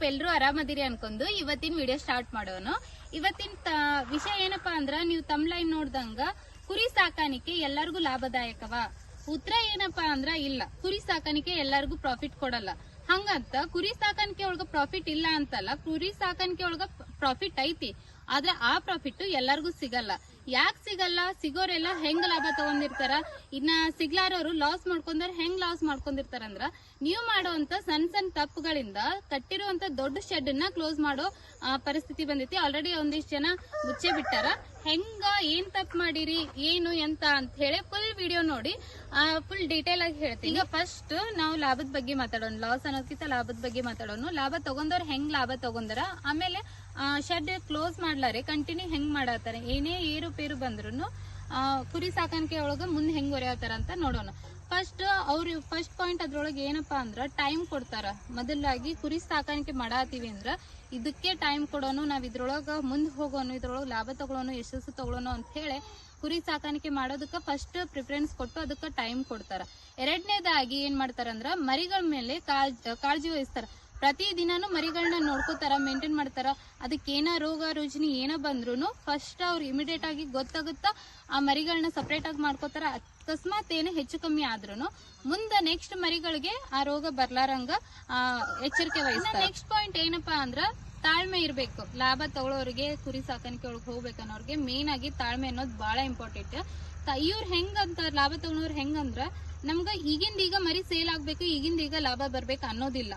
ಎಲ್ರು ಆರಾಮದಿರಿ ಅನ್ಕೊಂಡು ಇವತ್ತಿನ ವಿಡಿಯೋ ಸ್ಟಾರ್ಟ್ ಮಾಡೋನು. ಇವತ್ತಿನ ವಿಷಯ ಏನಪ್ಪಾ ಅಂದ್ರ, ನೀವು ತಮ್ಲೈನ್ ನೋಡ್ದಂಗ ಕುರಿ ಸಾಕಾಣಿಕೆ ಎಲ್ಲರಿಗೂ ಲಾಭದಾಯಕವ? ಉತ್ತರ ಏನಪ್ಪಾ ಅಂದ್ರ ಇಲ್ಲ. ಕುರಿ ಸಾಕಾಣಿಕೆ ಎಲ್ಲರಿಗೂ ಪ್ರಾಫಿಟ್ ಕೊಡಲ್ಲ. ಹಂಗಂತ ಕುರಿ ಸಾಕಾಣಿಕೆ ಒಳಗ ಪ್ರಾಫಿಟ್ ಇಲ್ಲ ಅಂತಲ್ಲ, ಕುರಿ ಸಾಕಾಣಿಕೆ ಒಳಗ ಪ್ರಾಫಿಟ್ ಐತಿ. ಆದ್ರೆ ಆ ಪ್ರಾಫಿಟ್ ಎಲ್ಲರಿಗೂ ಸಿಗಲ್ಲ. ಯಾಕೆ ಸಿಗಲ್ಲ? ಸಿಗೋರೆಲ್ಲ ಹೆಂಗ್ ಲಾಭ ತಗೊಂಡಿರ್ತಾರ, ಇನ್ನ ಸಿಗ್ಲಾರವ್ರು ಲಾಸ್ ಮಾಡ್ಕೊಂಡ್ರ ಹೆಂಗ್ ಲಾಸ್ ಮಾಡ್ಕೊಂಡಿರ್ತಾರಂದ್ರ, ನೀವು ಮಾಡುವಂತ ಸಣ್ಣ ಸಣ್ಣ ತಪ್ಪುಗಳಿಂದ ಕಟ್ಟಿರುವಂತ ದೊಡ್ಡ ಶೆಡ್ ನ ಕ್ಲೋಸ್ ಮಾಡೋ ಪರಿಸ್ಥಿತಿ ಬಂದೈತಿ. ಆಲ್ರೆಡಿ ಒಂದಿಷ್ಟು ಜನ ಮುಚ್ಚೆ ಬಿಟ್ಟಾರ. ಹೆಂಗ ಏನ್ ತಪ್ಪು ಮಾಡಿರಿ, ಏನು ಎಂತ ಅಂತ ಹೇಳಿ ಫುಲ್ ವಿಡಿಯೋ ನೋಡಿ ಫುಲ್ ಡೀಟೇಲ್ ಆಗಿ ಹೇಳ್ತೀನಿ. ಈಗ ಫಸ್ಟ್ ನಾವು ಲಾಭದ ಬಗ್ಗೆ ಮಾತಾಡೋಣ. ಲಾಸ್ ಅನ್ನೋದಕ್ಕಿಂತ ಲಾಭದ ಬಗ್ಗೆ ಮಾತಾಡೋಣ. ಲಾಭ ತಗೊಂಡವ್ರು ಹೆಂಗ್ ಲಾಭ ತಗೊಂಡಾರ, ಆಮೇಲೆ ಶೆಡ್ ಕ್ಲೋಸ್ ಮಾಡ್ಲಾರೆ ಕಂಟಿನ್ಯೂ ಹೆಂಗ್ ಮಾಡತ್ತಾರ, ಏನೇ ಏರುಪೇರು ಬಂದ್ರು ಕುರಿ ಸಾಕಾಣಿಕೆ ಒಳಗ ಮುಂದೆ ಹೆಂಗ್ ಹೊರೆಯತ್ತಾರ ಅಂತ ನೋಡೋಣ. ಫಸ್ಟ್ ಪಾಯಿಂಟ್ ಅದ್ರೊಳಗೆ ಏನಪ್ಪಾ ಅಂದ್ರ ಟೈಮ್ ಕೊಡ್ತಾರ. ಮೊದಲಾಗಿ ಕುರಿ ಸಾಕಾಣಿಕೆ ಮಾಡಾತೀವಿ ಅಂದ್ರ ಇದಕ್ಕೆ ಟೈಮ್ ಕೊಡೋನು, ನಾವ್ ಇದ್ರೊಳಗ ಮುಂದ್ ಹೋಗೋನು, ಇದ್ರೊಳಗ ಲಾಭ ತಗೊಳೋನು, ಯಶಸ್ಸು ತಗೊಳೋನು ಅಂತ ಹೇಳಿ ಕುರಿ ಸಾಕಾಣಿಕೆ ಮಾಡೋದಕ್ಕ ಫಸ್ಟ್ ಪ್ರಿಫರೆನ್ಸ್ ಕೊಟ್ಟು ಅದಕ್ಕ ಟೈಮ್ ಕೊಡ್ತಾರ. ಎರಡನೇದಾಗಿ ಏನ್ ಮಾಡ್ತಾರಂದ್ರ ಮರಿಗಳ ಮೇಲೆ ಕಾಳಜಿ ವಹಿಸ್ತಾರ. ಪ್ರತಿ ದಿನಾನು ಮರಿಗಳನ್ನ ನೋಡ್ಕೋತಾರ, ಮೇಂಟೈನ್ ಮಾಡ್ತಾರ. ಅದಕ್ಕೇನ ರೋಗ ರುಜಿನಿ ಏನ ಬಂದ್ರು ಫಸ್ಟ್ ಅವ್ರು ಇಮಿಡಿಯೇಟ್ ಆಗಿ ಗೊತ್ತಾಗುತ್ತಾ ಆ ಮರಿಗಳನ್ನ ಸಪರೇಟ್ ಆಗಿ ಮಾಡ್ಕೋತಾರ. ಅಕಸ್ಮಾತ್ ಏನೇ ಹೆಚ್ಚು ಕಮ್ಮಿ ಆದ್ರೂ ಮುಂದೆ ನೆಕ್ಸ್ಟ್ ಮರಿಗಳಿಗೆ ಆ ರೋಗ ಬರ್ಲಾರಂಗ ಎಚ್ಚರಿಕೆ ವಹಿಸ್ತಾರೆ. ನೆಕ್ಸ್ಟ್ ಪಾಯಿಂಟ್ ಏನಪ್ಪಾ ಅಂದ್ರ ತಾಳ್ಮೆ ಇರ್ಬೇಕು. ಲಾಭ ತಗೊಳ್ಳೋರಿಗೆ, ಕುರಿ ಸಾಕಾಣಿಕೆ ಒಳಗೆ ಹೋಗ್ಬೇಕನ್ನೋರ್ಗೆ ಮೇನ್ ಆಗಿ ತಾಳ್ಮೆ ಅನ್ನೋದು ಬಹಳ ಇಂಪಾರ್ಟೆಂಟ್. ಇವ್ರು ಹೆಂಗಂತ ಲಾಭ ತಗೊಳೋರು ಹೆಂಗಂದ್ರ, ನಮ್ಗ ಈಗಿಂದ ಈಗ ಮರಿ ಸೇಲ್ ಆಗ್ಬೇಕು, ಈಗಿಂದ ಈಗ ಲಾಭ ಬರ್ಬೇಕು ಅನ್ನೋದಿಲ್ಲ.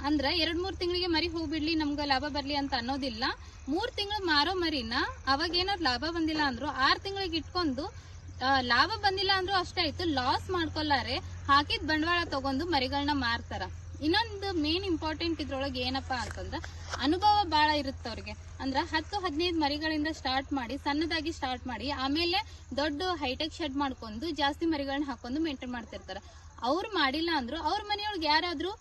ಅಂದ್ರ 2-3 ತಿಂಗಳಿಗೆ ಮರಿ ಹೋಗ್ಬಿಡ್ಲಿ ನಮ್ಗ ಲಾಭ ಬರ್ಲಿ ಅಂತ ಅನ್ನೋದಿಲ್ಲ. 3 ತಿಂಗಳು ಮಾರೋ ಮರಿನ ಅವಾಗ ಏನಾದ್ರು ಲಾಭ ಬಂದಿಲ್ಲ ಅಂದ್ರು 6 ತಿಂಗಳಿಗೆ ಇಟ್ಕೊಂಡು ಲಾಭ ಬಂದಿಲ್ಲ ಅಂದ್ರು ಅಷ್ಟೇ ಆಯ್ತು, ಲಾಸ್ ಮಾಡ್ಕೊಲಾರೆ ಹಾಕಿದ್ ಬಂಡವಾಳ ತಗೊಂಡು ಮರಿಗಳನ್ನ ಮಾರ್ತಾರ. ಇನ್ನೊಂದು ಮೇನ್ ಇಂಪಾರ್ಟೆಂಟ್ ಇದ್ರೊಳಗೆ ಏನಪ್ಪಾ ಅಂತಂದ್ರ ಅನುಭವ ಬಾಳ ಇರುತ್ತೆ ಅವ್ರಿಗೆ. ಅಂದ್ರ 10-15 ಮರಿಗಳಿಂದ ಸ್ಟಾರ್ಟ್ ಮಾಡಿ, ಸಣ್ಣದಾಗಿ ಸ್ಟಾರ್ಟ್ ಮಾಡಿ, ಆಮೇಲೆ ದೊಡ್ಡ ಹೈಟೆಕ್ ಶೆಡ್ ಮಾಡ್ಕೊಂಡು ಜಾಸ್ತಿ ಮರಿಗಳನ್ನ ಹಾಕೊಂಡು ಮೇಂಟೈನ್ ಮಾಡ್ತಿರ್ತಾರ. ಅವ್ರು ಮಾಡಿಲ್ಲ ಅಂದ್ರು ಅವ್ರ ಮನೆಯೊಳಗೆ ಯಾರಾದ್ರೂ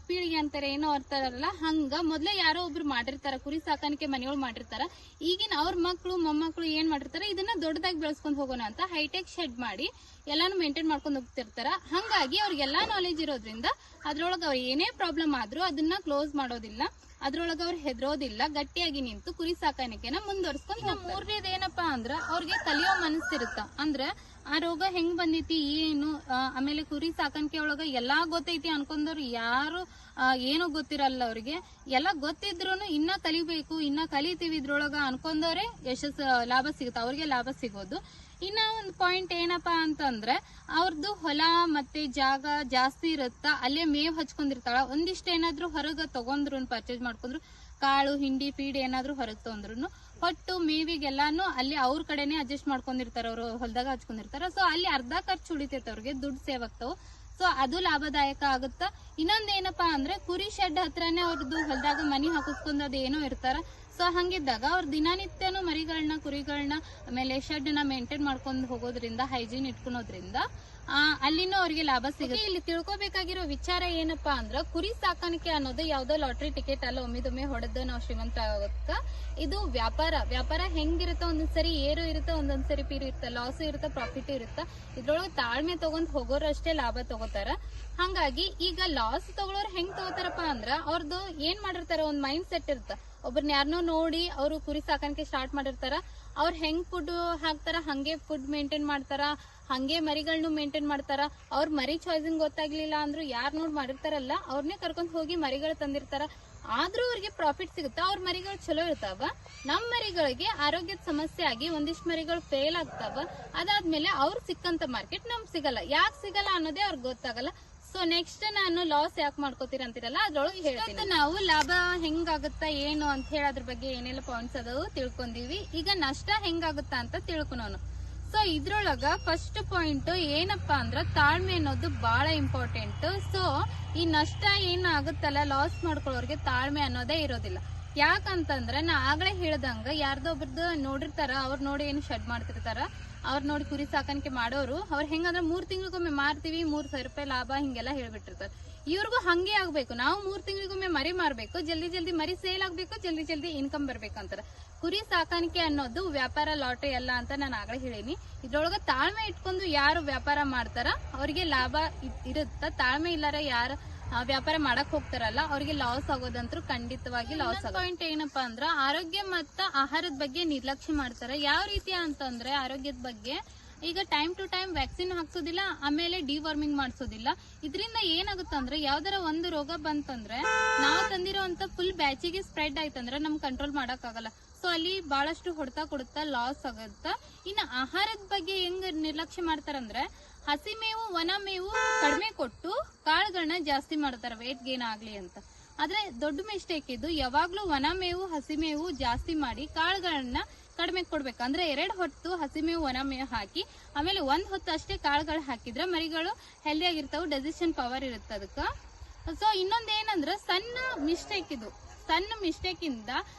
ಪೀಳಿಗೆ ಅಂತಾರೆ ಏನೋ ಇರ್ತಾರಲ್ಲ, ಹಂಗ ಮೊದ್ಲೇ ಯಾರೋ ಒಬ್ರು ಮಾಡಿರ್ತಾರ, ಕುರಿ ಸಾಕಾಣಿಕೆ ಮನೆಯೊಳಗೆ ಮಾಡಿರ್ತಾರ. ಈಗಿನ ಅವ್ರ ಮಕ್ಳು ಮೊಮ್ಮಕ್ಳು ಏನ್ ಮಾಡಿರ್ತಾರ, ಇದನ್ನ ದೊಡ್ಡದಾಗಿ ಬೆಳೆಸ್ಕೊಂಡ್ ಹೋಗೋಣ ಅಂತ ಹೈಟೆಕ್ ಶೆಡ್ ಮಾಡಿ ಎಲ್ಲಾನು ಮೇಂಟೈನ್ ಮಾಡ್ಕೊಂಡು ಹೋಗ್ತಿರ್ತಾರ. ಹಂಗಾಗಿ ಅವ್ರಿಗೆಲ್ಲಾ ನಾಲೆಜ್ ಇರೋದ್ರಿಂದ ಅದ್ರೊಳಗ ಅವ್ರ ಏನೇ ಪ್ರಾಬ್ಲಮ್ ಆದ್ರೂ ಅದನ್ನ ಕ್ಲೋಸ್ ಮಾಡೋದಿಲ್ಲ, ಅದ್ರೊಳಗ ಅವ್ರು ಹೆದರೋದಿಲ್ಲ, ಗಟ್ಟಿಯಾಗಿ ನಿಂತು ಕುರಿ ಸಾಕಾಣಿಕೆನ ಮುಂದುವರ್ಸ್ಕೊಂಡು. ಮೂರನೇದು ಏನಪ್ಪಾ ಅಂದ್ರ ಅವ್ರಿಗೆ ಕಲಿಯೋ ಮನಸ್ಸಿರುತ್ತ. ಅಂದ್ರ ಆ ರೋಗ ಹೆಂಗ್ ಬಂದೈತಿ ಏನು, ಆಮೇಲೆ ಕುರಿ ಸಾಕಾಣಿಕೆ ಒಳಗ ಎಲ್ಲಾ ಗೊತ್ತೈತಿ ಅನ್ಕೊಂಡವ್ರು ಯಾರು ಏನೋ ಗೊತ್ತಿರಲ್ಲ. ಅವ್ರಿಗೆ ಎಲ್ಲಾ ಗೊತ್ತಿದ್ರು ಇನ್ನ ಕಲಿಬೇಕು, ಇನ್ನ ಕಲಿತೀವಿ ಇದ್ರೊಳಗ ಅನ್ಕೊಂಡವ್ರೆ ಲಾಭ ಸಿಗುತ್ತೆ, ಅವ್ರಿಗೆ ಲಾಭ ಸಿಗೋದು. ಇನ್ನ ಒಂದ್ ಪಾಯಿಂಟ್ ಏನಪ್ಪಾ ಅಂತಂದ್ರೆ ಅವ್ರದ್ದು ಹೊಲ ಮತ್ತೆ ಜಾಗ ಜಾಸ್ತಿ ಇರುತ್ತ, ಅಲ್ಲೇ ಮೇವ್ ಹಚ್ಕೊಂಡಿರ್ತಾಳ. ಒಂದಿಷ್ಟ ಏನಾದ್ರು ಹೊರಗ ತಗೊಂಡ್ರು ಪರ್ಚೇಸ್ ಮಾಡ್ಕೊಂಡ್ರು, ಕಾಳು ಹಿಂಡಿ ಫೀಡ್ ಏನಾದ್ರು ಹೊರಗ್ ತಗೊಂಡ್ರು ಹೊಟ್ಟು ಮೇವಿಗೆಲ್ಲಾನು ಅಲ್ಲಿ ಅವ್ರ ಕಡೆನೆ ಅಡ್ಜಸ್ಟ್ ಮಾಡ್ಕೊಂಡಿರ್ತಾರ, ಅವ್ರು ಹೊಲದಾಗ ಹಚ್ಕೊಂಡಿರ್ತಾರ. ಸೊ ಅಲ್ಲಿ ಅರ್ಧ ಖರ್ಚು ಉಳಿತೈತೆ, ಅವ್ರಿಗೆ ದುಡ್ಡು ಸೇವ್ ಆಗ್ತಾವ. ಸೊ ಅದು ಲಾಭದಾಯಕ ಆಗುತ್ತ. ಇನ್ನೊಂದ್ ಏನಪ್ಪಾ ಅಂದ್ರೆ ಕುರಿ ಶೆಡ್ ಹತ್ರನೇ ಅವ್ರದ್ದು ಹೊಲದಾಗ ಮನಿ ಹಾಕಿಸ್ಕೊಂಡ್ ಅದ್ ಏನೋ ಇರ್ತಾರ. ಸೊ ಹಂಗಿದ್ದಾಗ ಅವ್ರ ದಿನನಿತ್ಯನು ಮರಿಗಳನ್ನ ಕುರಿಗಳನ್ನ ಆಮೇಲೆ ಶೆಡ್ ನ ಮೇಂಟೈನ್ ಮಾಡ್ಕೊಂಡು ಹೋಗೋದ್ರಿಂದ, ಹೈಜೀನ್ ಇಟ್ಕೊಳೋದ್ರಿಂದ ಅಲ್ಲಿನೂ ಅವ್ರಿಗೆ ಲಾಭ ಸಿಗುತ್ತೆ. ಇಲ್ಲಿ ತಿಳ್ಕೊಬೇಕಾಗಿರೋ ವಿಚಾರ ಏನಪ್ಪಾ ಅಂದ್ರ ಕುರಿ ಸಾಕಾಣಿಕೆ ಅನ್ನೋದು ಯಾವ್ದೋ ಲಾಟ್ರಿ ಟಿಕೆಟ್ ಅಲ್ಲ ಒಮ್ಮಿದೊಮ್ಮೆ ಹೊಡೆದು ನಾವು ಶ್ರೀಮಂತ ಆಗೋದಕ್ಕ. ಇದು ವ್ಯಾಪಾರ ಹೆಂಗಿರುತ್ತ, ಒಂದೊಂದ್ಸರಿ ಏರು ಇರುತ್ತೆ, ಒಂದೊಂದ್ಸರಿ ಪೀರು ಇರುತ್ತೆ, ಲಾಸ್ ಇರುತ್ತೆ, ಪ್ರಾಫಿಟ್ ಇರುತ್ತೆ. ಇದ್ರೊಳಗೆ ತಾಳ್ಮೆ ತಗೊಂಡ್ ಹೋಗೋರು ಅಷ್ಟೇ ಲಾಭ ತಗೋತಾರ. ಹಂಗಾಗಿ ಈಗ ಲಾಸ್ ತಗೊಳೋರು ಹೆಂಗ್ ತಗೋತಾರಪ್ಪ ಅಂದ್ರ ಅವ್ರದ್ದು ಏನ್ ಮಾಡಿರ್ತಾರ, ಒಂದ್ ಮೈಂಡ್ ಸೆಟ್ ಇರುತ್ತ. ಒಬ್ರನ್ನ ಯಾರನ್ನೋ ನೋಡಿ ಅವರು ಕುರಿ ಸಾಕಾಣಿಕೆ ಸ್ಟಾರ್ಟ್ ಮಾಡಿರ್ತಾರ. ಅವ್ರ ಹೆಂಗ್ ಫುಡ್ ಹಾಕ್ತಾರ ಹಂಗೆ ಫುಡ್ ಮೇಂಟೈನ್ ಮಾಡ್ತಾರ, ಹಂಗೆ ಮರಿಗಳನ್ನೂ ಮೇಂಟೈನ್ ಮಾಡ್ತಾರ. ಅವ್ರ ಮರಿ ಚಾಯ್ಸಿಂಗ್ ಗೊತ್ತಾಗ್ಲಿಲ್ಲ ಅಂದ್ರು ಯಾರ್ ನೋಡ್ ಮಾಡಿರ್ತಾರಲ್ಲ ಅವ್ರನ್ನೇ ಕರ್ಕೊಂಡ್ ಹೋಗಿ ಮರಿಗಳು ತಂದಿರ್ತಾರ. ಆದ್ರೂ ಅವ್ರಿಗೆ ಪ್ರಾಫಿಟ್ ಸಿಗುತ್ತ, ಅವ್ರ ಮರಿಗಳು ಚಲೋ ಇರ್ತಾವ. ನಮ್ ಮರಿಗಳಿಗೆ ಆರೋಗ್ಯದ ಸಮಸ್ಯೆ ಆಗಿ ಒಂದಿಷ್ಟು ಮರಿಗಳು ಫೇಲ್ ಆಗ್ತಾವ. ಅದಾದ್ಮೇಲೆ ಅವ್ರು ಸಿಕ್ಕಂತ ಮಾರ್ಕೆಟ್ ನಮ್ಗ್ ಸಿಗಲ್ಲ. ಯಾಕೆ ಸಿಗಲ್ಲ ಅನ್ನೋದೇ ಅವ್ರಿಗೆ ಗೊತ್ತಾಗಲ್ಲ. ಸೊ ನೆಕ್ಸ್ಟ್ ನಾನು ಲಾಸ್ ಯಾಕೆ ಮಾಡ್ಕೋತೀರ ಅಂತಿರಲ್ಲ, ಅದ್ರೊಳಗೆ ಹೇಳ್ತೀನಿ. ನಾವು ಲಾಭ ಹೆಂಗಾಗುತ್ತಾ ಏನು ಅಂತ ಹೇಳಿ ಅದ್ರ ಬಗ್ಗೆ ಏನೆಲ್ಲ ಪಾಯಿಂಟ್ಸ್ ಅದಾವು ತಿಳ್ಕೊಂಡಿವಿ. ಈಗ ನಷ್ಟ ಹೆಂಗಾಗುತ್ತಾ ಅಂತ ತಿಳ್ಕೊಳೋನು. ಸೊ ಇದ್ರೊಳಗ ಫಸ್ಟ್ ಪಾಯಿಂಟ್ ಏನಪ್ಪಾ ಅಂದ್ರ ತಾಳ್ಮೆ ಅನ್ನೋದು ಬಹಳ ಇಂಪಾರ್ಟೆಂಟ್. ಸೊ ಈ ನಷ್ಟ ಏನ್ ಆಗುತ್ತಲ್ಲ, ಲಾಸ್ ಮಾಡ್ಕೊಳ್ಳೋರ್ಗೆ ತಾಳ್ಮೆ ಅನ್ನೋದೇ ಇರೋದಿಲ್ಲ. ಯಾಕಂತಂದ್ರೆ ನಾ ಆಗ್ಲೇ ಹೇಳ್ದಂಗ ಯಾರ್ದೋ ಒಬ್ರದ್ದು ನೋಡಿರ್ತಾರ, ಅವ್ರ ನೋಡಿ ಏನು ಶೆಡ್ ಮಾಡ್ತಿರ್ತಾರ, ಅವ್ರ ನೋಡಿ ಕುರಿ ಸಾಕಾಣಿಕೆ ಮಾಡೋರು ಅವ್ರ ಹೆಂಗಂದ್ರ 3 ತಿಂಗಳಿಗೊಮ್ಮೆ ಮಾರ್ತೀವಿ, 3,000 ರೂಪಾಯಿ ಲಾಭ ಹಿಂಗೆಲ್ಲ ಹೇಳ್ಬಿಟ್ಟಿರ್ತಾರೆ. ಇವ್ರಿಗೂ ಹಂಗೆ ಆಗ್ಬೇಕು. ನಾವು 3 ತಿಂಗಳಿಗೊಮ್ಮೆ ಮರಿ ಮಾರ್ಬೇಕು, ಜಲ್ದಿ ಮರಿ ಸೇಲ್ ಆಗ್ಬೇಕು, ಜಲ್ದಿ ಇನ್ಕಮ್ ಬರ್ಬೇಕಂತಾರ. ಕುರಿ ಸಾಕಾಣಿಕೆ ಅನ್ನೋದು ವ್ಯಾಪಾರ ಲಾಟ್ರಿ ಅಲ್ಲ ಅಂತ ನಾನು ಆಗ್ಲೇ ಹೇಳೀನಿ. ಇದ್ರೊಳಗ ತಾಳ್ಮೆ ಇಟ್ಕೊಂಡು ಯಾರು ವ್ಯಾಪಾರ ಮಾಡ್ತಾರ ಅವ್ರಿಗೆ ಲಾಭ ಇರುತ್ತ. ತಾಳ್ಮೆ ಇಲ್ಲಾರ ಯಾರು ವ್ಯಾಪಾರ ಮಾಡಕ್ ಹೋಗ್ತಾರಲ್ಲ ಅವ್ರಿಗೆ ಲಾಸ್ ಆಗೋದಂತೂ ಖಂಡಿತವಾಗಿ ಲಾಸ್ ಆಗೋ ಪಾಯಿಂಟ್ ಏನಪ್ಪಾ ಅಂದ್ರ ಆರೋಗ್ಯ ಮತ್ತ ಆಹಾರದ ಬಗ್ಗೆ ನಿರ್ಲಕ್ಷ್ಯ ಮಾಡ್ತಾರೆ. ಯಾವ ರೀತಿ ಅಂತಂದ್ರೆ ಆರೋಗ್ಯದ ಬಗ್ಗೆ ಈಗ ಟೈಮ್ ಟು ಟೈಮ್ ವ್ಯಾಕ್ಸಿನ್ ಹಾಕ್ಸೋದಿಲ್ಲ, ಆಮೇಲೆ ಡಿವಾರ್ಮಿಂಗ್ ಮಾಡಿಸೋದಿಲ್ಲ. ಇದರಿಂದ ಏನಾಗುತ್ತಂದ್ರೆ ಯಾವ್ದಾರ ಒಂದು ರೋಗ ಬಂತಂದ್ರೆ ನಾವು ತಂದಿರೋಂತ ಫುಲ್ ಬ್ಯಾಚಿಗೆ ಸ್ಪ್ರೆಡ್ ಆಯ್ತಂದ್ರೆ ನಮ್ ಕಂಟ್ರೋಲ್ ಮಾಡಕ್ ಆಗಲ್ಲ. ಸೊ ಅಲ್ಲಿ ಬಹಳಷ್ಟು ಹೊಡ್ತಾ ಕೊಡುತ್ತಾ ಲಾಸ್ ಆಗುತ್ತ. ಇನ್ನು ಆಹಾರದ ಬಗ್ಗೆ ಹೆಂಗ್ ನಿರ್ಲಕ್ಷ್ಯ ಮಾಡ್ತಾರಂದ್ರೆ ಹಸಿ ಮೇವು ಒಣ ಮೇವು ಕಡಿಮೆ ಕೊಟ್ಟು ಕಾಳುಗಳನ್ನ ಜಾಸ್ತಿ ಮಾಡ್ತಾರ ವೇಟ್ ಗೇನ್ ಆಗ್ಲಿ ಅಂತ. ಆದ್ರೆ ದೊಡ್ಡ ಮಿಸ್ಟೇಕ್ ಇದು. ಯಾವಾಗ್ಲೂ ಒಣ ಮೇವು ಹಸಿ ಮೇವು ಜಾಸ್ತಿ ಮಾಡಿ ಕಾಳುಗಳನ್ನ ಕಡಿಮೆ ಕೊಡ್ಬೇಕು. ಅಂದ್ರೆ 2 ಹೊತ್ತು ಹಸಿ ಮೇವು ಒಣ ಮೇವು ಹಾಕಿ ಆಮೇಲೆ 1 ಹೊತ್ತು ಅಷ್ಟೇ ಕಾಳುಗಳು ಹಾಕಿದ್ರೆ ಮರಿಗಳು ಹೆಲ್ದಿ ಆಗಿರ್ತಾವ, ಡೈಜೆಷನ್ ಪವರ್ ಇರುತ್ತೆ ಅದಕ್ಕ. ಸೊ ಇನ್ನೊಂದೇನಂದ್ರ ಸಣ್ಣ ಮಿಸ್ಟೇಕ್ ಇದು. ಸಣ್ಣ ಮಿಸ್ಟೇಕ್ ಇಂದ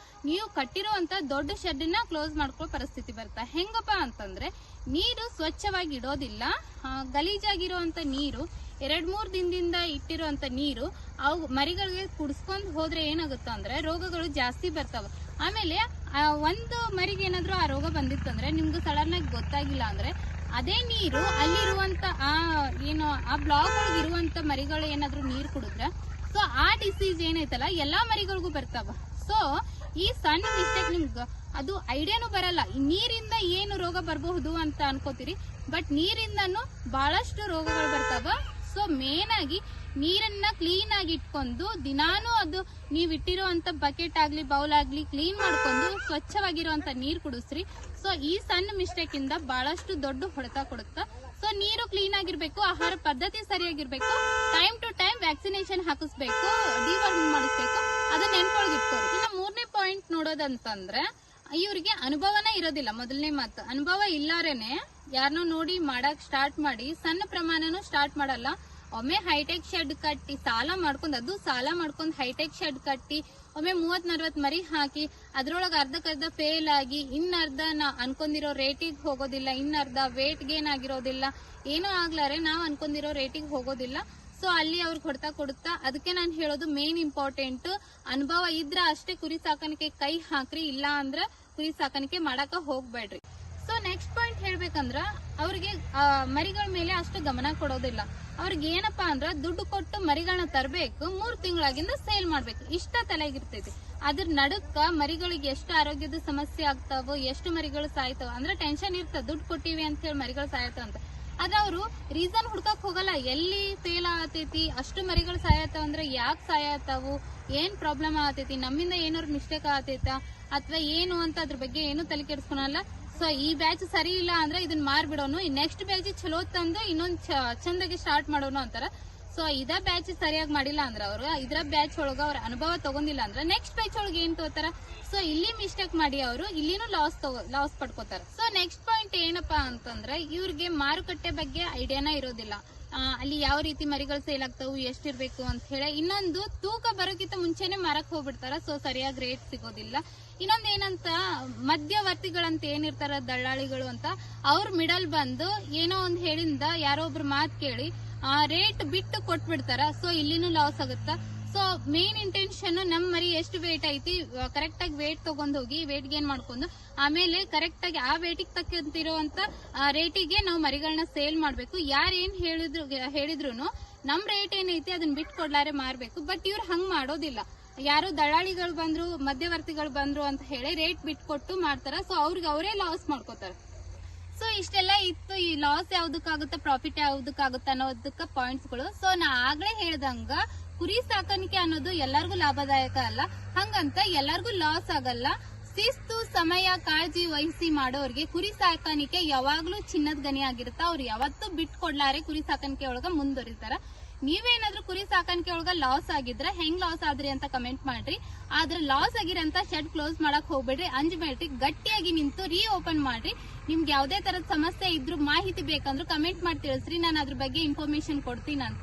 ನೀವು ಕಟ್ಟಿರುವಂತ ದೊಡ್ಡ ಶೆಡ್ ನ ಕ್ಲೋಸ್ ಮಾಡ್ಕೊಳ್ಳೋ ಪರಿಸ್ಥಿತಿ ಬರುತ್ತೆ. ಹೆಂಗಪ್ಪ ಅಂತಂದ್ರೆ ನೀರು ಸ್ವಚ್ಛವಾಗಿ ಇಡೋದಿಲ್ಲ, ಗಲೀಜಾಗಿರುವಂತ ನೀರು 2-3 ದಿನದಿಂದ ಇಟ್ಟಿರುವಂತ ನೀರು ಅವು ಮರಿಗಳಿಗೆ ಕುಡಿಸ್ಕೊಂಡ್ ಹೋದ್ರೆ ಏನಾಗುತ್ತೆ ಅಂದ್ರೆ ರೋಗಗಳು ಜಾಸ್ತಿ ಬರ್ತಾವ. ಆಮೇಲೆ ಒಂದು ಮರಿಗೆ ಏನಾದ್ರು ಆ ರೋಗ ಬಂದಿತ್ತಂದ್ರೆ ನಿಮ್ಗೆ ಸಡನ್ ಆಗಿ ಗೊತ್ತಾಗಿಲ್ಲ ಅಂದ್ರೆ ಅದೇ ನೀರು ಅಲ್ಲಿರುವಂತ ಆ ಬ್ಲಾಕ್ ಒಳಗೆ ಇರುವಂತ ಮರಿಗಳು ಏನಾದ್ರು ನೀರು ಕುಡಿದ್ರೆ ಸೊ ಆ ಡಿಸೀಸ್ ಏನೈತಲ್ಲ ಎಲ್ಲಾ ಮರಿಗಳಿಗೂ ಬರ್ತಾವ. ಸೊ ಈ ಸಣ್ಣ ಮಿಸ್ಟೇಕ್ ನಿಮ್ಗ ಅದು ಐಡಿಯಾನು ಬರಲ್ಲ. ನೀರಿಂದ ಏನು ರೋಗ ಬರಬಹುದು ಅಂತ ಅನ್ಕೋತೀರಿ, ಬಟ್ ನೀರಿಂದನು ಬಹಳಷ್ಟು ರೋಗಗಳು ಬರ್ತಾವ. ಸೊ ಮೇನ್ ಆಗಿ ನೀರನ್ನ ಕ್ಲೀನ್ ಆಗಿ ಇಟ್ಕೊಂಡು ದಿನಾನು ಅದು ನೀವ್ ಇಟ್ಟಿರುವಂತ ಬಕೆಟ್ ಆಗ್ಲಿ ಬೌಲ್ ಆಗ್ಲಿ ಕ್ಲೀನ್ ಮಾಡ್ಕೊಂಡು ಸ್ವಚ್ಛವಾಗಿರುವಂತ ನೀರ್ ಕುಡಿಸ್ರಿ. ಸೊ ಈ ಸಣ್ಣ ಮಿಸ್ಟೇಕ್ ಇಂದ ಬಹಳಷ್ಟು ದೊಡ್ಡ ಹೊಡೆತ ಕೊಡುತ್ತಾ. ಸೊ ನೀರು ಕ್ಲೀನ್ ಆಗಿರ್ಬೇಕು, ಆಹಾರ ಪದ್ಧತಿ ಸರಿಯಾಗಿರ್ಬೇಕು, ಟೈಮ್ ಟು ಟೈಮ್ ವ್ಯಾಕ್ಸಿನೇಷನ್ ಹಾಕಿಸ್ಬೇಕು, ಡಿವಾರ್ಮಿಂಗ್ ಮಾಡಿಸ್ಬೇಕು, ಅದನ್ನ ನೆನ್ಕೊಳಗ್ ಇಟ್ಕೋರಿ. ಇನ್ನು 3ನೇ ಪಾಯಿಂಟ್ ನೋಡೋದಂತಂದ್ರೆ ಇವ್ರಿಗೆ ಅನುಭವನೇ ಇರೋದಿಲ್ಲ. ಮೊದಲನೇ ಮಾತು, ಅನುಭವ ಇಲ್ಲಾರೇನೆ ಯಾರನ್ನೋ ನೋಡಿ ಮಾಡಕ್ ಸ್ಟಾರ್ಟ್ ಮಾಡಿ ಸಣ್ಣ ಪ್ರಮಾಣನೂ ಸ್ಟಾರ್ಟ್ ಮಾಡಲ್ಲ. ಒಮ್ಮೆ ಹೈಟೆಕ್ ಶೆಡ್ ಕಟ್ಟಿ ಸಾಲ ಮಾಡ್ಕೊಂಡ್ ಹೈಟೆಕ್ ಶೆಡ್ ಕಟ್ಟಿ ಒಮ್ಮೆ 30-40 ಮರಿ ಹಾಕಿ ಅದ್ರೊಳಗ ಅರ್ಧಕ್ಕರ್ಧ ಫೇಲ್ ಆಗಿ ಇನ್ನರ್ಧ ನಾ ಅನ್ಕೊಂಡಿರೋ ರೇಟಿಗೆ ಹೋಗೋದಿಲ್ಲ, ಇನ್ನರ್ಧ ವೇಟ್ ಗೇನ್ ಆಗಿರೋದಿಲ್ಲ, ಏನೋ ಆಗ್ಲಾರೆ ನಾವ್ ಅನ್ಕೊಂಡಿರೋ ರೇಟಿಗೆ ಹೋಗೋದಿಲ್ಲ. ಸೊ ಅಲ್ಲಿ ಅವ್ರಿಗೆ ಹೊಡ್ತಾ ಕೊಡುತ್ತಾ. ಅದಕ್ಕೆ ನಾನು ಹೇಳೋದು ಮೇನ್ ಇಂಪಾರ್ಟೆಂಟ್ ಅನುಭವ ಇದ್ರ ಅಷ್ಟೇ ಕುರಿ ಸಾಕಾಣಿಕೆ ಕೈ ಹಾಕ್ರಿ, ಇಲ್ಲ ಅಂದ್ರ ಕುರಿ ಸಾಕಾಣಿಕೆ ಮಾಡಾಕ ಹೋಗ್ಬೇಡ್ರಿ. ಸೊ ನೆಕ್ಸ್ಟ್ ಪಾಯಿಂಟ್ ಹೇಳ್ಬೇಕಂದ್ರ ಅವ್ರಿಗೆ ಮರಿಗಳ ಮೇಲೆ ಅಷ್ಟು ಗಮನ ಕೊಡೋದಿಲ್ಲ. ಅವ್ರಿಗೆ ಏನಪ್ಪಾ ಅಂದ್ರ ದುಡ್ಡು ಕೊಟ್ಟು ಮರಿಗಳನ್ನ ತರಬೇಕು, 3 ತಿಂಗಳಾಗಿಂದ ಸೇಲ್ ಮಾಡ್ಬೇಕು, ಇಷ್ಟ ತಲೆಗಿರ್ತೈತಿ. ಅದ್ರ ನಡುಕ್ಕ ಮರಿಗಳಿಗೆ ಎಷ್ಟು ಆರೋಗ್ಯದ ಸಮಸ್ಯೆ ಆಗ್ತಾವೋ, ಎಷ್ಟು ಮರಿಗಳು ಸಾಯ್ತಾವ ಅಂದ್ರೆ ಟೆನ್ಷನ್ ಇರ್ತದ. ದುಡ್ಡು ಕೊಟ್ಟಿವಿ ಅಂತ ಹೇಳಿ ಮರಿಗಳು ಸಾಯ್ತಾವ ಅಂತ. ಆದ್ರೆ ಅವರು ರೀಸನ್ ಹುಡ್ಕಕ್ ಹೋಗಲ್ಲ. ಎಲ್ಲಿ ಫೇಲ್ ಆಗತೈತಿ, ಅಷ್ಟು ಮರಿಗಳು ಸಾಯತಾವ ಅಂದ್ರೆ ಯಾಕೆ ಸಾಯತಾವು, ಏನ್ ಪ್ರಾಬ್ಲಮ್ ಆಗತೈತಿ, ನಮ್ಮಿಂದ ಏನಾದ್ರು ಮಿಸ್ಟೇಕ್ ಆಗತೈತಾ ಅಥವಾ ಏನು ಅಂತ ಅದ್ರ ಬಗ್ಗೆ ಏನು ತಲೆ ಕೆಡಿಸ್ಕೊಳಲ್ಲ. ಸೊ ಈ ಬ್ಯಾಚ್ ಸರಿ ಇಲ್ಲ ಅಂದ್ರೆ ಇದನ್ನ ಮಾರ್ಬಿಡೋನು, ನೆಕ್ಸ್ಟ್ ಬ್ಯಾಚ್ ಚಲೋ ತಂದು ಇನ್ನೊಂದ್ ಚಂದಾಗಿ ಸ್ಟಾರ್ಟ್ ಮಾಡೋನು ಅಂತಾರ. ಸೊ ಇದ ಬ್ಯಾಚ್ ಸರಿಯಾಗಿ ಮಾಡಿಲ್ಲ ಅಂದ್ರ ಅವ್ರು ಇದ್ರ ಬ್ಯಾಚ್ ಒಳಗ ಅವ್ರ ಅನುಭವ ತಗೊಂಡಿಲ್ಲ ಅಂದ್ರ ನೆಕ್ಸ್ಟ್ ಬ್ಯಾಚ್ ಒಳಗೆ ಏನ್ ತಗೋತಾರ. ಸೊ ಇಲ್ಲಿ ಮಿಸ್ಟೇಕ್ ಮಾಡಿ ಅವರು ಇಲ್ಲಿನೂ ಲಾಸ್ ಪಡ್ಕೋತಾರ. ಸೊ ನೆಕ್ಸ್ಟ್ ಪಾಯಿಂಟ್ ಏನಪ್ಪಾ ಅಂತಂದ್ರೆ ಇವ್ರಿಗೆ ಮಾರುಕಟ್ಟೆ ಬಗ್ಗೆ ಐಡಿಯಾನ ಇರೋದಿಲ್ಲ. ಅಲ್ಲಿ ಯಾವ ರೀತಿ ಮರಿಗಳು ಸೇಲ್ ಆಗ್ತಾವು, ಎಷ್ಟಿರ್ಬೇಕು ಅಂತ ಹೇಳಿ. ಇನ್ನೊಂದು ತೂಕ ಬರೋಕ್ಕಿಂತ ಮುಂಚೆನೆ ಮಾರಕ್ ಹೋಗ್ಬಿಡ್ತಾರ. ಸೊ ಸರಿಯಾಗಿ ರೇಟ್ ಸಿಗೋದಿಲ್ಲ. ಇನ್ನೊಂದ್ ಏನಂತ ಮಧ್ಯವರ್ತಿಗಳಂತ ಏನಿರ್ತಾರ ದಳ್ಳಾಳಿಗಳು ಅಂತ, ಅವ್ರ ಮಿಡಲ್ ಬಂದು ಏನೋ ಒಂದ್ ಹೇಳಿಂದ ಯಾರೋ ಒಬ್ರು ಮಾತ್ ಕೇಳಿ ರೇಟ್ ಬಿಟ್ಟು ಕೊಟ್ಬಿಡ್ತಾರ. ಸೊ ಇಲ್ಲಿನೂ ಲಾಸ್ ಆಗುತ್ತಾ. ಸೊ ಮೇನ್ ಇಂಟೆನ್ಷನ್ ನಮ್ ಮರಿ ಎಷ್ಟು ವೇಟ್ ಐತಿ ಕರೆಕ್ಟ್ ಆಗಿ ವೇಟ್ ತಗೊಂಡ್ ಹೋಗಿ ವೇಟ್ ಗೇನ್ ಮಾಡ್ಕೊಂಡು ಆಮೇಲೆ ಕರೆಕ್ಟ್ ಆಗಿ ಆ ವೇಟಿಗೆ ತಕ್ಕಂತಿರುವಂತ ರೇಟಿಗೆ ನಾವು ಮರಿಗಳನ್ನ ಸೇಲ್ ಮಾಡ್ಬೇಕು. ಯಾರ್ ಏನ್ ಹೇಳಿದ್ರು ನಮ್ ರೇಟ್ ಏನೈತಿ ಅದನ್ನ ಬಿಟ್ಟು ಕೊಡ್ಲಾರೆ ಮಾರ್ಬೇಕು. ಬಟ್ ಇವ್ರು ಹಂಗ್ ಮಾಡೋದಿಲ್ಲ. ಯಾರು ದಳ್ಳಾಳಿಗಳು ಬಂದ್ರು, ಮಧ್ಯವರ್ತಿಗಳು ಬಂದ್ರು ಅಂತ ಹೇಳಿ ರೇಟ್ ಬಿಟ್ಕೊಟ್ಟು ಮಾಡ್ತಾರ. ಸೊ ಅವ್ರಿಗೆ ಅವರೇ ಲಾಸ್ ಮಾಡ್ಕೋತಾರ. ಸೊ ಇಷ್ಟೆಲ್ಲ ಇತ್ತು. ಈ ಲಾಸ್ ಯಾವ್ದಕ್ಕಾಗುತ್ತ, ಪ್ರಾಫಿಟ್ ಯಾವ್ದಕ್ಕಾಗುತ್ತ ಅನ್ನೋದಕ್ಕ ಪಾಯಿಂಟ್ಸ್ ಗಳು. ಸೊ ನಾ ಆಗ್ಲೇ ಹೇಳ್ದಂಗ ಕುರಿ ಸಾಕಾಣಿಕೆ ಅನ್ನೋದು ಎಲ್ಲರಿಗೂ ಲಾಭದಾಯಕ ಅಲ್ಲ, ಹಂಗಂತ ಎಲ್ಲರಿಗೂ ಲಾಸ್ ಆಗಲ್ಲ. ಶಿಸ್ತು, ಸಮಯ, ಕಾಳಜಿ ವಹಿಸಿ ಮಾಡೋರ್ಗೆ ಕುರಿ ಸಾಕಾಣಿಕೆ ಯಾವಾಗ್ಲೂ ಚಿನ್ನದ ಗಣಿ ಆಗಿರುತ್ತ. ಅವ್ರು ಯಾವತ್ತೂ ಬಿಟ್ಕೊಡ್ಲಾರೆ ಕುರಿ ಸಾಕಾಣಿಕೆ ಒಳಗ ಮುಂದುವರಿತಾರ. ನೀವೇನಾದ್ರೂ ಕುರಿ ಸಾಕಾಣಿಕೆ ಒಳಗ ಲಾಸ್ ಆಗಿದ್ರ ಹೆಂಗ್ ಲಾಸ್ ಆದ್ರಿ ಅಂತ ಕಮೆಂಟ್ ಮಾಡ್ರಿ. ಆದ್ರ ಲಾಸ್ ಆಗಿರಂತ ಶೆಡ್ ಕ್ಲೋಸ್ ಮಾಡಕ್ ಹೋಗ್ಬೇಡ್ರಿ, ಅಂಜಬೇಡ್ರಿ, ಗಟ್ಟಿಯಾಗಿ ನಿಂತು ರೀ ಓಪನ್ ಮಾಡ್ರಿ. ನಿಮ್ಗೆ ಯಾವ್ದೇ ತರದ ಸಮಸ್ಯೆ ಇದ್ರು ಮಾಹಿತಿ ಬೇಕಂದ್ರು ಕಮೆಂಟ್ ಮಾಡಿ ತಿಳಿಸ್ರಿ, ನಾನು ಅದ್ರ ಬಗ್ಗೆ ಇನ್ಫಾರ್ಮೇಶನ್ ಕೊಡ್ತೀನಿ ಅಂತ.